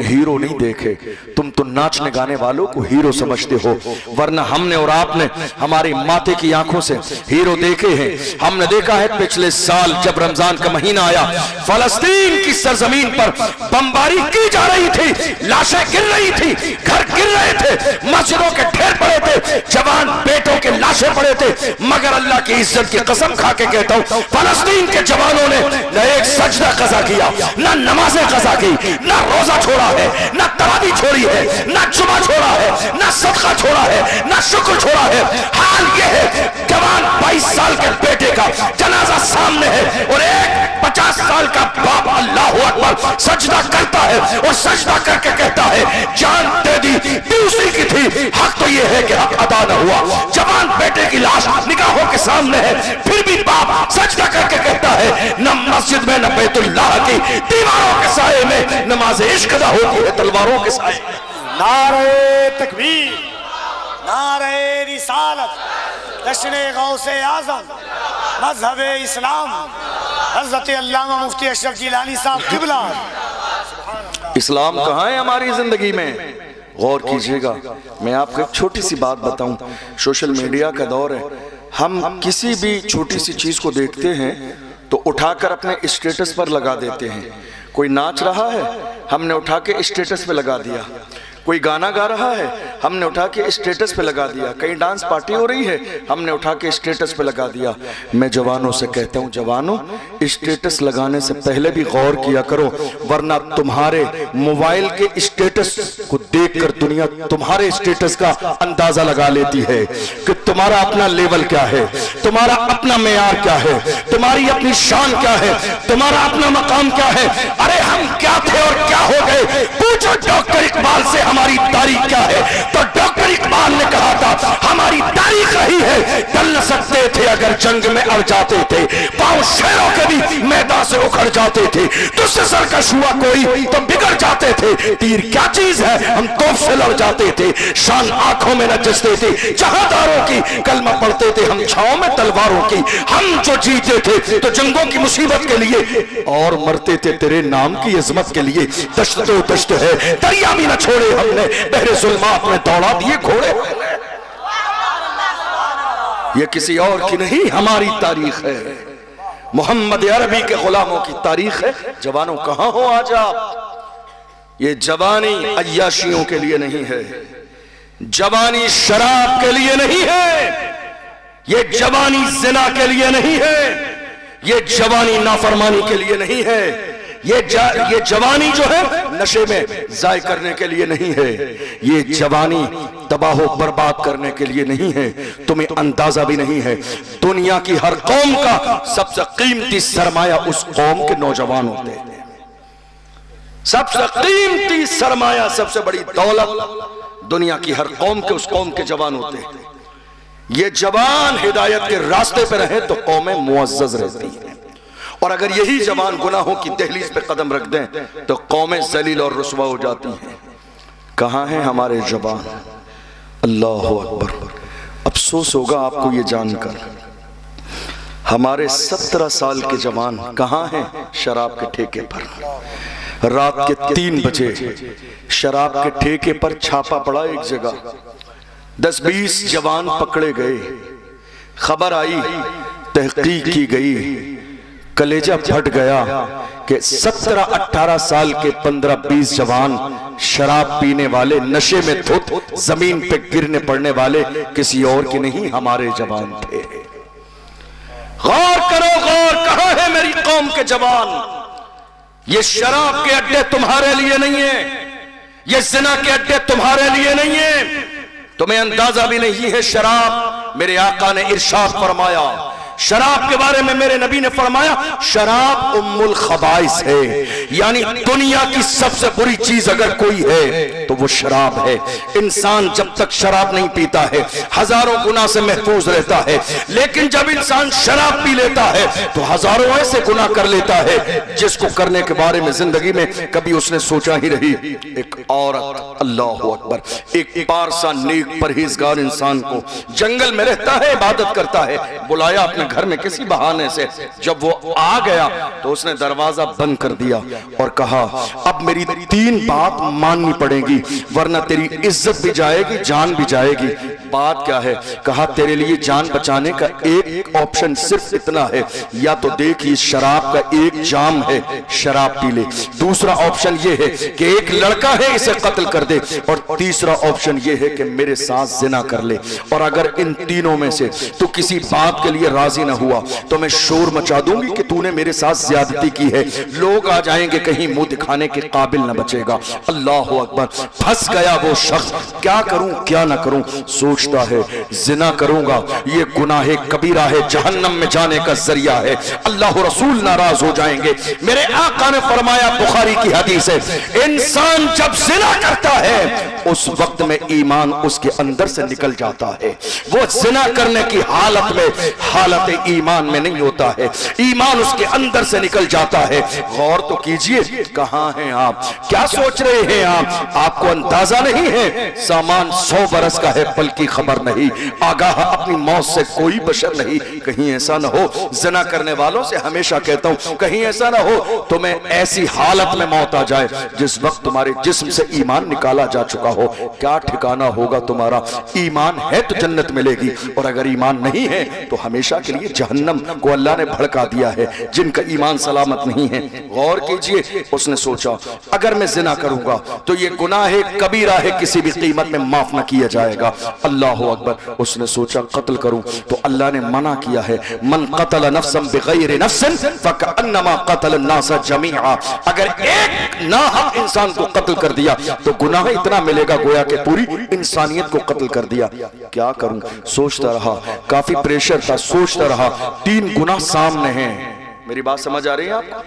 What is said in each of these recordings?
Hero नहीं देखे, तुम तो नाचने गाने वालों को हीरो समझते हो, वरना हमने और आपने हमारी माते की आंखों से हीरो देखे हैं। हमने देखा है पिछले साल जब रमजान का महीना आया, फलस्तीन की सरजमीन पर बमबारी की जा रही थी, लाशें गिर रही थी, घर गिर रहे थे, मस्जिदों के ढेर पड़े थे, जवान बेटों के लाशें पड़े थे, मगर अल्लाह की इज्जत की कसम खा के कहता हूं, फलस्तीन के जवानों ने न एक सजदा कज़ा किया, न नमाजें कज़ा की, न रोजा छोड़ा है, न तरावी छोड़ी है, न जुमा छोड़ा है, न सदका छोड़ा है, न शुक्र छोड़ा है। हाल ये है, जवान 22 साल के बेटे का जनाजा सामने है और एक 50 साल का बाप अल्लाहु अकबर सजदा करता है और सजदा करके कहता है जान दे दी दूसरी की थी, हक तो ये है कि हक अदा न हुआ। जवान बेटे की लाश निगाहों के सामने है, फिर भी बाप सजदा करके कहता है न मस्जिद में न बैतुल्लाह की दीवारों के साए में नमाज इश्क अदा होती है, तलवारों के साए। नारे तकबीर, नारे रिसालत, जश्न गौसे आज़म, मज़हब इस्लाम, हज़रत अल्लामा मुफ्ती अशरफ जिलानी साहब क़िबला। इस्लाम कहाँ है हमारी जिंदगी में? गौर कीजिएगा, मैं आपको एक छोटी सी बात बताऊं। सोशल मीडिया का दौर है, हम किसी भी छोटी सी चीज को देखते हैं तो उठाकर अपने स्टेटस पर लगा देते हैं। कोई नाच रहा है, हमने उठा के स्टेटस पे लगा दिया। कोई गाना गा रहा है, हमने उठा के स्टेटस पे लगा दिया। कहीं डांस पार्टी हो रही है, हमने उठा के स्टेटस पे लगा दिया। मैं जवानों से कहता हूँ, जवानों स्टेटस लगाने से पहले भी गौर किया करो, वरना तुम्हारे मोबाइल के स्टेटस को देखकर दुनिया तुम्हारे स्टेटस का अंदाजा लगा लेती है कि तुम्हारा अपना लेवल क्या है, तुम्हारा अपना मेयार क्या है, तुम्हारी अपनी शान क्या है, तुम्हारा अपना मकाम क्या है। अरे हम क्या थे और क्या हो गए? पूछो डॉक्टर इकबाल से हमारी तारीख क्या है, तो डॉक्टर इकबाल ने कहा था हमारी तारीख रही है, टल न सकते थे अगर जंग में अड़ जाते थे, पांव शेरों के भी मैदान से उखड़ जाते थे, तुझसे सरकश हुआ कोई तो बिगड़ जाते थे, तीर क्या चीज है हम तोप से लड़ जाते थे, शान आंखों में न जचते थे जहादारों की, कलमा पढ़ते थे हम छाओं में तलवारों की, हम जो जीते थे तो जंगों की मुसीबत के लिए और मरते थे तेरे नाम की अजमत के लिए। दश्त तो दश्त है, दरिया भी न छोड़े हमने, बहरे जुल्मात में दौड़ा दिए घोड़े। ये किसी और की नहीं हमारी तारीख है, मोहम्मद अरबी के गुलामों की तारीख है। जवानों कहां हो आज आप? ये जवानी अय्याशियों के लिए नहीं है, जवानी शराब के लिए नहीं है, ये जवानी जिना के लिए नहीं है, ये जवानी नाफरमानी के लिए नहीं है, ये जवानी जो है नशे में जाय करने के लिए नहीं है, ये जवानी तबाह बर्बाद करने के लिए नहीं है। तुम्हें अंदाजा भी नहीं है, दुनिया की हर कौम का सबसे कीमती सरमाया उस कौम के नौजवान होते हैं। सबसे कीमती सरमाया, सबसे बड़ी दौलत दुनिया की हर कौम के उस कौम के जवान होते हैं। ये जवान हिदायत के रास्ते पर रहे तो कौमें मुअज़्ज़ज़ रहती हैं, और अगर यही जवान गुनाहों की दहलीज पे कदम रख दें तो कौमें जलील और रुस्वा हो जाती हैं। कहाँ हैं हमारे जवान? अल्लाह अकबर। अफसोस होगा आपको ये जानकर, हमारे 17 साल के जवान कहाँ हैं? शराब के ठेके पर। रात के 3 बजे शराब के ठेके पर छापा पड़ा एक जगह, 10-20 जवान पकड़े गए। खबर आई, तहकीक की गई, कलेजा फट गया कि 17-18 साल के 15-20 जवान शराब पीने वाले, नशे में धुत जमीन पे गिरने पड़ने वाले किसी और के नहीं हमारे जवान थे। गौर करो, गौर, कहां है मेरी कौम के जवान? ये शराब के अड्डे तुम्हारे लिए नहीं है, ये जिना के अड्डे तुम्हारे लिए नहीं है। तुम्हें अंदाजा भी नहीं है शराब, मेरे आका ने इरशाद फरमाया, शराब के बारे में मेरे नबी ने फरमाया शराब उम्मुल खबाइस है, यानी दुनिया की सबसे बुरी चीज अगर कोई है तो वो शराब है। इंसान जब तक शराब नहीं पीता है हजारों गुनाह से महफूज रहता है, लेकिन जब इंसान शराब पी लेता है तो हजारों ऐसे गुनाह कर लेता है जिसको करने के बारे में जिंदगी में कभी उसने सोचा ही नहीं। एक औरत, अल्लाह अकबर, एक पारसा नेक परहेजगार इंसान को, जंगल में रहता है, इबादत करता है, बुलाया अपने घर में किसी बहाने से। जब वो आ गया तो उसने दरवाजा बंद कर दिया और कहा अब मेरी 3 बात माननी पड़ेगी वरना तेरी इज्जत भी जाएगी, जान भी जाएगी। बात क्या है? कहा तेरे लिए जान बचाने का एक ऑप्शन सिर्फ इतना है, या तो देख इस शराब का एक जाम है, शराब पी ले। दूसरा ऑप्शन ये है कि एक लड़का है इसे कत्ल कर दे, और तीसरा ऑप्शन ये है कि मेरे साथ जिना कर ले। और अगर इन तीनों में से तू किसी बात के लिए राजी न हुआ तो मैं शोर मचा दूंगी कि तूने मेरे साथ ज्यादती की है। लोग आ जाएंगे, कहीं मुंह दिखाने के काबिल न बचेगा। अल्लाह अकबर। फंस गया वो शख्स, क्या करूं क्या ना करूं। सोचता है जिना करूंगा, ये गुनाह कबीरा है, जहन्नम में जाने का जरिया है, अल्लाह रसूल नाराज हो जाएंगे। मेरे आका ने फरमाया, बुखारी की हदीस है, इंसान जब जिना करता है उस वक्त में ईमान उसके अंदर से निकल जाता है। वो जिना करने की हालत में हालत ईमान में नहीं होता है, ईमान उसके अंदर से निकल जाता है। गौर तो कीजिए, कहां हैं आप? क्या सोच रहे हैं आप? आपको अंदाजा नहीं है सामान 100 बरस का है, पल की खबर नहीं। आगाह अपनी मौत से कोई बशर नहीं। कहीं ऐसा ना हो, जिना करने वालों से हमेशा कहता हूं, कहीं ऐसा ना हो तुम्हें ऐसी हालत में मौत आ जाए जिस वक्त तुम्हारे जिस्म से ईमान निकाला जा चुका हो। क्या ठिकाना होगा तुम्हारा? ईमान है तो जन्नत मिलेगी, और अगर ईमान नहीं है तो हमेशा के लिए जहन्नम को अल्लाह ने भड़का दिया है जिनका ईमान सलामत नहीं है। गौर कीजिए, उसने सोचा अगर मैं जिना करूंगा तो ये गुनाह है कबीरा है, किसी भी कीमत में माफ न किया जाएगा। अल्लाह अकबर। उसने सोचा कत्ल करूं तो अल्लाह ने मना किया है, मन कतल नफ्सन बिगैर नफ्सिन फकअन्नमा कतल अन्नास जमीआ। अगर एक नाहक इंसान को कत्ल कर दिया तो गुनाह इतना मिलेगा गोया कि पूरी इंसानियत को कत्ल कर दिया। क्या करूं? सोचता रहा, काफी प्रेशर था, सोचता रहा। 3 गुनाह सामने हैं। मेरी बात समझ आ रही है आपको?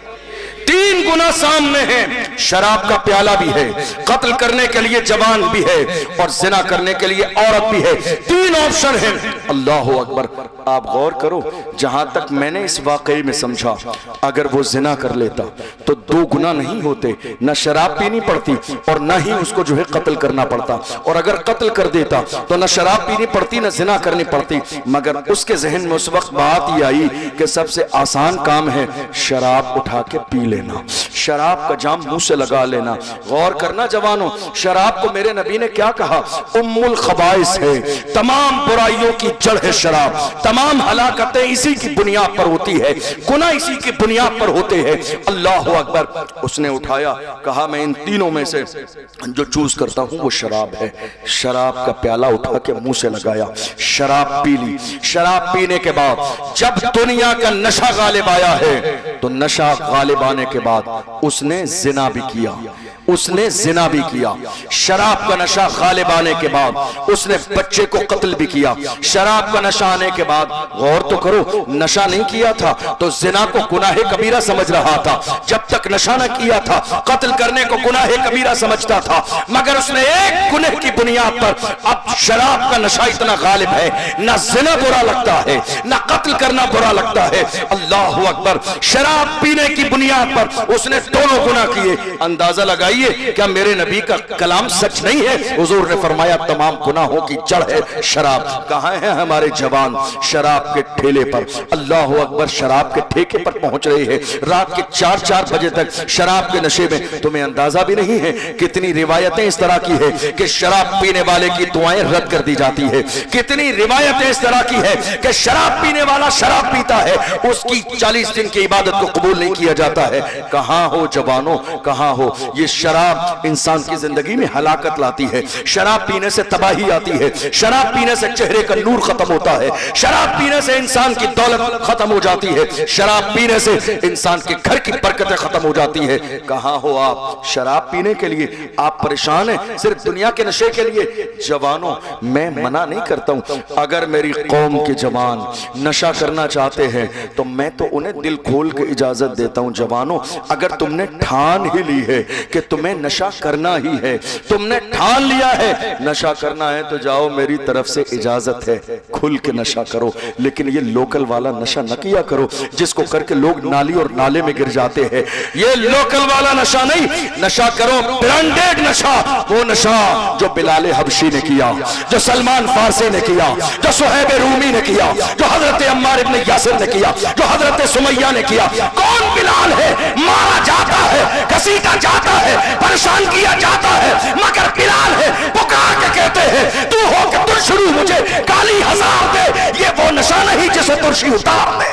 3 गुनाह सामने हैं। शराब का प्याला भी है, कत्ल करने के लिए जवान भी है, और जिना करने के लिए औरत भी है। 3 ऑप्शन हैं। अल्लाह अकबर। आप गौर करो, जहां तक मैंने इस वाकई में समझा, अगर वो जिना कर लेता तो 2 गुनाह नहीं होते, न शराब पीनी पड़ती और न ही उसको जो है कत्ल करना पड़ता। और अगर कत्ल कर देता तो न शराब पीनी पड़ती न जिना करनी पड़ती। मगर उसके जहन में उस वक्त बात ही आई कि सबसे आसान काम है शराब उठा के पी लेना, शराब का जाम मुंह से लगा लेना। गौर करना जवानों, शराब को मेरे नबी ने क्या कहा? उम्मुल खबाइस है, तमाम बुराइयों की जड़ है शराब। तमाम हलाकतें इसी की बुनियाद पर होती है, गुनाह इसी की बुनियाद पर होते हैं। अल्लाह अकबर। उसने उठाया, कहा मैं इन तीनों में से जो चूज करता हूं वो शराब है। शराब का प्याला उठा के मुंह से लगाया, शराब पी ली। शराब पीने के बाद जब दुनिया का नशा गालिब आया है तो नशा गालिब आने के बाद उसने जिना भी किया, उसने जिना भी किया। शराब का नशा गालिब आने के बाद उसने बच्चे को कत्ल भी किया। शराब का नशा आने के बाद, गौर तो करो, नशा नहीं किया था तो जिना को गुनाह कबीरा समझ रहा था। जब तक नशा न किया था कत्ल करने को गुनाह कबीरा समझता था। मगर उसने एक गुनाह की बुनियाद पर, अब शराब का नशा इतना गालिब है, न जिना बुरा लगता है न कत्ल करना बुरा लगता है। अल्लाह अकबर। शराब पीने की बुनियाद पर उसने दोनों गुनाह किए। अंदाजा लगाइए क्या मेरे नबी का कलाम सच नहीं है? हुजूर ने फरमाया तमाम गुनाहों की जड़ है शराब। कहां है हमारे जवान? शराब के ठेले पर। अल्लाह अकबर। शराब के ठेके पर पहुंच रहे हैं रात के 4-4 बजे तक शराब के नशे में। तुम्हें अंदाजा भी नहीं है कितनी रिवायतें इस तरह की है कि शराब पीने वाले की दुआएं रद्द कर दी जाती है। कितनी रिवायतें इस तरह की है कि शराब पीने वाला शराब पीता है, उसकी 40 दिन की इबादत को कबूल नहीं किया जाता है। कहां हो जवानों, कहां हो? ये शराब इंसान की जिंदगी में हलाकत लाती है। शराब पीने से तबाही आती है। शराब पीने से चेहरे का नूर खत्म होता है। शराब पीने से इंसान की दौलत खत्म हो जाती है। शराब पीने से इंसान के घर की बरकतें खत्म हो जाती है। कहां हो आप? शराब पीने के लिए आप परेशान हैं, सिर्फ दुनिया के नशे के लिए। जवानों, मैं मना नहीं करता हूं, अगर मेरी कौम के जवान नशा करना चाहते हैं तो मैं तो उन्हें दिल खोल के इजाजत देता हूं। जवानों, अगर तुमने ठान ही ली है कि तुम्हें नशा करना ही है, तुमने ठान लिया है नशा करना है, तो जाओ, मेरी तरफ से इजाजत है, खुल के नशा करो। करो, लेकिन ये लोकल वाला नशा न किया करो जिसको करके लोग नाली और नाले में गिर जाते हैं। ये लोकल वाला नशा नहीं, नशा करो ब्रांडेड नशा, वो नशा जो बिलाल हबशी ने किया, जो सलमान फारसी ने किया, जो सुहैब रूमी ने किया, जो हजरत अम्मार इब्न यासिर ने किया, जो हजरत सुमैया ने किया। कौन बिलाल है? मारा जाता है, घसीटा जाता है, परेशान किया जाता है, मगर बिलाल है पुकार के कहते हैं तू हो के तुरशरू मुझे गाली हजार दे। ये वो नशा नहीं जिसे तुरशी उतार दे।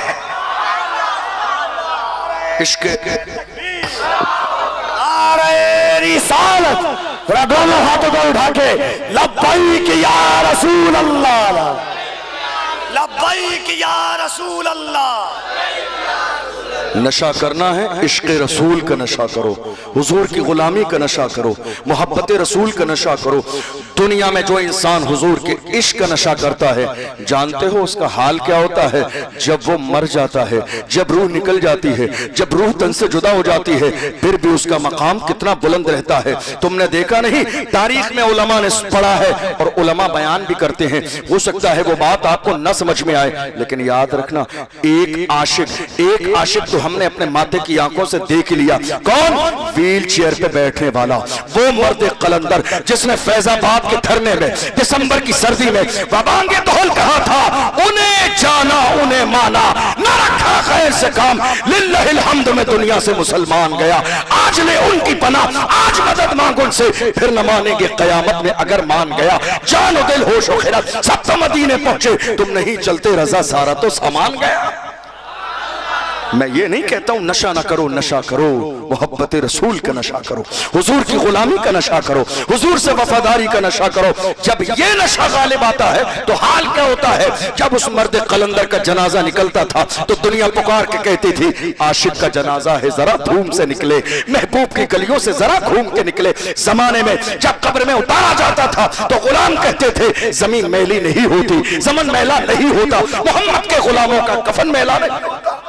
इश्क रिसालत, दोनों हाथों को उठा के लब्बैक या रसूल अल्लाह, लब्बैक या रसूल अल्लाह। नशा करना है, इश्क रसूल का नशा करो, हुजूर की गुलामी का नशा करो, मोहब्बत रसूल का नशा करो। दुनिया में जो इंसान हुजूर के इश्क का नशा करता है, जानते हो उसका हाल क्या होता है? जब वो मर जाता है, जब रूह निकल जाती है, जब रूह तन से जुदा हो जाती है, फिर भी उसका मकाम कितना बुलंद रहता है। तुमने देखा नहीं, तारीख में उलमा ने पढ़ा है और उलमा बयान भी करते हैं। हो सकता है वो बात आपको न समझ में आए, लेकिन याद रखना, एक आशिक तो हमने अपने माथे की आंखों से देख लिया। कौन? व्हील चेयर पे बैठने वाला, वो मर्द कलंदर जिसने फैजाबाद के धरने में दिसंबर की सर्दी में वबांगे दोहल कहा था, उन्हें जाना उन्हें माना, न रखा खैर से काम, लिल्लाहिल हम्द में दुनिया से मुसलमान गया। आज ले उनकी पनाह, आज मदद मांग उनसे, फिर न मानेंगे कयामत में अगर मान गया। जान दिल होश और खिरत सब तो मदीने पहुंचे, तुम नहीं चलते रजा सारा तो सामान गया। मैं ये नहीं कहता हूं नशा ना करो, नशा करो, मोहब्बत रसूल का नशा करो, हुजूर की गुलामी का नशा करो, हुजूर से वफादारी का नशा करो। जब ये नशा गालिब आता है तो हाल क्या होता है? जब उस मर्द कलंदर का जनाजा निकलता था तो दुनिया पुकार के कहती थी आशिक का जनाजा है, जरा धूम से निकले, महबूब की गलियों से जरा घूम के निकले। जमाने में जब कब्र में उतारा जाता था तो गुलाम कहते थे जमीन मैली नहीं होती, जमन मैला नहीं होता, मोहम्मद के गुलामों का कफन मैला नहीं होता।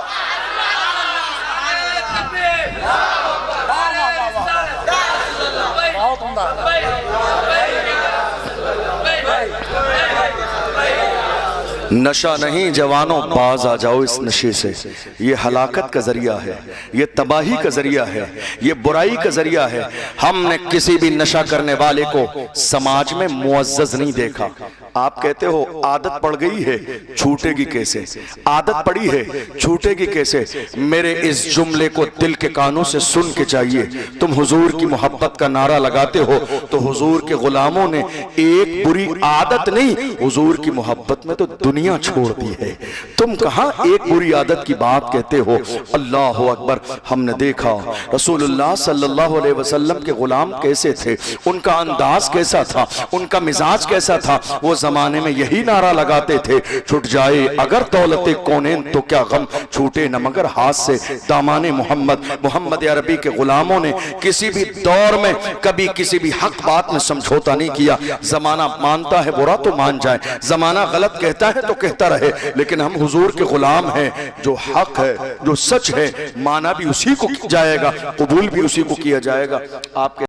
नशा नहीं जवानों, बाज आ जाओ इस नशे से। ये हलाकत का जरिया है, ये तबाही का जरिया है, ये बुराई का जरिया है। हमने किसी भी नशा करने वाले को समाज में मुअज़्ज़ज़ नहीं देखा। आप कहते हो आदत पड़ गई है, छूटेगी कैसे? आदत पड़ी है, छूटेगी कैसे? मेरे इस जुमले को दिल के कानों से सुन के चाहिए। तुम हुजूर की मोहब्बत का नारा लगाते हो तो हुजूर के गुलामों ने एक बुरी आदत नहीं, हुजूर की मोहब्बत में तो दुनिया छोड़ दी है। तुम कहां एक बुरी आदत की बात कहते हो? अल्लाह अकबर। हमने देखा रसूलुल्लाह सल्लल्लाहु अलैहि वसल्लम के गुलाम कैसे थे, उनका अंदाज कैसा था, उनका मिजाज कैसा था। वो जमाने में यही नारा लगाते थे, छुट जाए अगर दौलते कौनेन तो क्या गम, छूटे न मगर हाथ से दामाने मोहम्मद। मोहम्मद अरबी के गुलामों ने किसी भी दौर में कभी किसी भी हक बात में समझौता नहीं किया। जमाना मानता है बुरा तो मान जाए, जमाना गलत कहता है तो कहता रहे, लेकिन हम हुजूर के गुलाम हैं। जो हक है, जो सच है, माना भी उसी को जाएगा, कबूल भी उसी को किया जाएगा। आपके